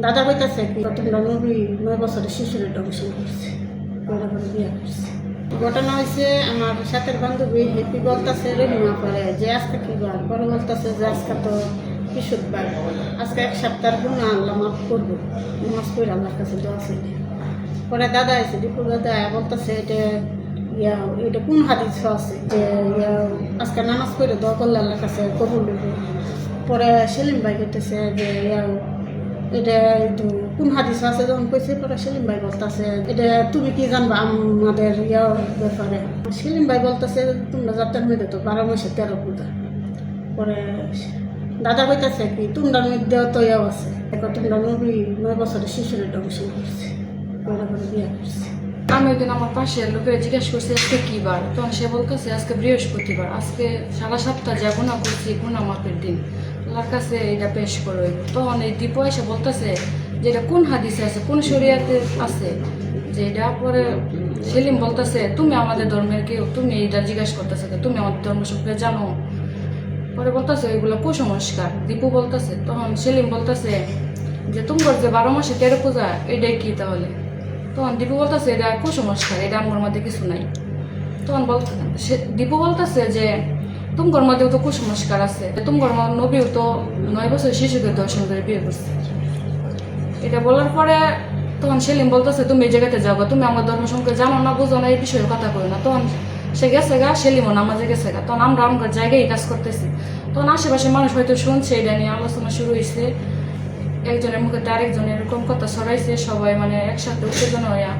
দাদা কইতাছে কি তোমরা 9 বছরের শিশুরে দংশন করছে, করে করে বিয়ে করছে। ঘটনা হয়েছে আমার সাথের বান্ধবী হেপি বলতেছে রহিমা করে যে আজকে কি বার, পরে বলতেছে যে আজকে তো বৃহস্পতিবার, আজকে 1 সপ্তাহের গুণা আল্লাহ মাফ করবো, নামাজ পড়ে আল্লাহর কাছে দোয়া ছিল। পরে দাদা আছে দীপুর দাদা বলতেছে এটা কোন হাদিস আছে যে আজকে নামাজ পড়ে দোয়া করলে আল্লাহর কাছে কবুল হইব। পরে সেলিম ভাই বলতেছে যে এটা কোন হাদিস আছে যখন কইছে, পরে সেলিম ভাই বলতেছে এটা তুমি কি জানবা আমাদের ব্যাপারে। সেলিম ভাই বলতেছে তোমরা যাত্রার মধ্যে তো 12 মাসে 13 পূজা। পরে দাদা কইতাছে কি তোমরা মধ্যে তো আছে, তোমরা 9 বছরের শিশুরে দংশন করছে, করে করে বিয়ে করছে। আমি একদিন আমার পাশের লোকের জিজ্ঞেস করছি আজকে কি বার, তখন সে বলতেছে আজকে বৃহস্পতিবার, আজকে সারা সপ্তাহ যা গুণা করছি গুণা মাপের দিন, আল্লাহর কাছে এটা পেশ করে। তখন এই দীপ এসে বলতেছে যে এটা কোন হাদিসে আছে, কোন শরিয়াতে আছে যে এটা। পরে সেলিম বলতেছে তুমি আমাদের ধর্মের কেউ, তুমি এটা জিজ্ঞাসা করতেছে তুমি আমাদের ধর্ম সম্পর্কে জানো। পরে বলতেছে এগুলো কুসংস্কার। দীপু বলতেছে, তখন সেলিম বলতেছে যে তোমার যে 12 মাসে 13 পূজা এটাই কি তাহলে? তখন দীপু বলতেছে এটা কুসংস্কার, এটা আমার মধ্যে কিছু নাই। তখন দীপু বলতেছে যে তোমার মধ্যেও তো কুসংস্কার আছে, তোমার নবীও তো 9 বছর শিশুকে দর্শন করে বিয়ে করছে। এটা বলার পরে তখন সেলিম বলতেছে তুমি এই জায়গাতে যাবো, তুমি আমার ধর্ম সম্পর্কে জানো না, বুঝো না, এই বিষয়ে কথা কই না। তখন সে গেছে গা, সেলিমও নামাজে গেছে গা। তখন আমরা আমার জায়গায় কাজ করতেছি। তখন আশেপাশে মানুষ হয়তো শুনছে, এটা নিয়ে আলোচনা শুরু হয়েছে, একজনের মুখে আরেকজন এরকম কথা ছড়াইছে, সবাই মানে একসাথে উত্তেজনা হইয়া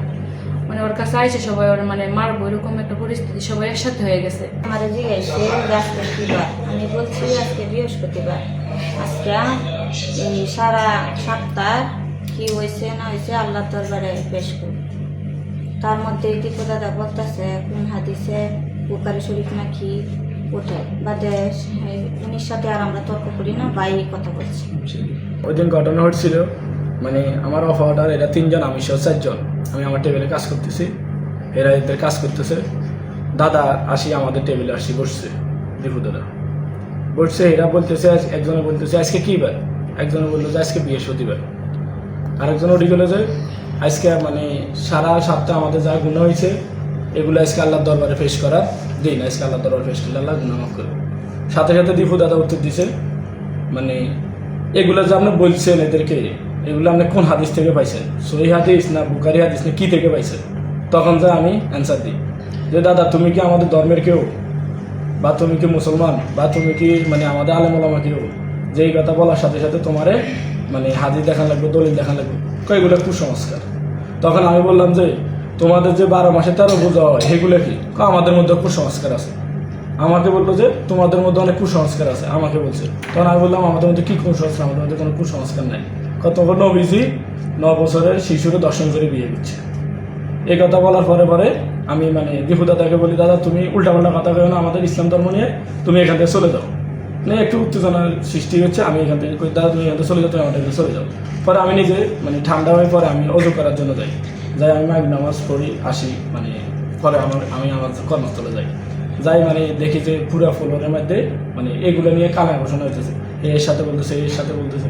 মানে ওর কাছে আইসে সবাই ওর মানে মারবো এরকম একটা পরিস্থিতি, সবাই একসাথে হয়ে গেছে। আমার জিজ্ঞাসা আজকে কি বার, আমি বলছি আজকে বৃহস্পতিবার। আজকে এই সারা সপ্তাহ কি হয়েছে না হয়েছে আল্লাহ দরবারে পেশ করি। তার মধ্যে দীপু দাদা বলতেছে কোন হাদিসে বুখারী শরীফ নাকি ওঠে বাদে, উনির সাথে আর আমরা তর্ক করি না, ভাই কথা বলছি। ওই দিন ঘটনা হচ্ছিল মানে আমার অফ অর্ডার এরা 3 জন, আমি সহ 4 জন। আমি আমার টেবিলে কাজ করতেছি, এরা এদের কাজ করতেছে। দাদা আসি আমাদের টেবিলে আসি বসছে, দীপু দাদা বসছে। এরা বলতেছে একজনে বলতেছে আজকে কী বার, একজনে বললো যে আজকে বৃহস্পতিবার, আরেকজন ওটি গেলো যে আজকে মানে সারা সপ্তাহ আমাদের যা গুণা হয়েছে এগুলো আজকে আল্লাহর দরবারে পেশ করার দিন, আজকে আল্লাহর দরবারে পেশ করলে আল্লাহ গুনাহ মাফ করবে। সাথে সাথে দীপু দাদা উত্তর দিছে মানে এগুলো যে আপনি বলছেন এদেরকে, এগুলো আপনি কোন হাদিস থেকে পাইছেন, সহিহ হাদিস না বুখারী হাদিস না কী থেকে পাইছেন? তখন যা আমি অ্যান্সার দিই যে দাদা তুমি কি আমাদের ধর্মের কেউ, বা তুমি কি মুসলমান, বা তুমি কি মানে আমাদের আলেম ওলামা কেউ? যে এই কথা বলার সাথে সাথে তোমারে মানে হাদিস দেখান লাগবে, দলিল দেখান লাগবে, এগুলো কুসংস্কার। তখন আমি বললাম যে তোমাদের যে 12 মাসে 13 পূজা হয় সেগুলো কি? আমাদের মধ্যে কুসংস্কার আছে। আমাকে বললো যে তোমাদের মধ্যে অনেক কুসংস্কার আছে, আমাকে বলছে। তখন আমি বললাম আমাদের মধ্যে কী কুসংস্কার, আমাদের মধ্যে কোনো কুসংস্কার নাই। তখন নবীজি 9 বছরের শিশুরে দর্শন করে বিয়ে করছে। এই কথা বলার পরে পরে আমি মানে দীপু দাদাকে বলি দাদা তুমি উল্টাপাল্টা কথা কেউ না, আমাদের ইসলাম ধর্ম নিয়ে তুমি এখান থেকে চলে যাও। মানে একটু উত্তেজনার সৃষ্টি হচ্ছে, আমি এখান থেকে দাদা তুমি এখান থেকে চলে যাও, তুমি আমাদের চলে যাও। পরে আমি নিজে মানে ঠান্ডা হয়ে পরে আমি অজু করার জন্য যাই, আমি মাগরিব নামাজ পড়ি আসি, মানে পরে আমি আমার কর্মস্থলে যাই মানে দেখি যে পুরো ফ্লোরের মধ্যে মানে এগুলো নিয়ে কানা ঘোষণা হইতেছে, এর সাথে বলতেছে এর সাথে বলতেছে।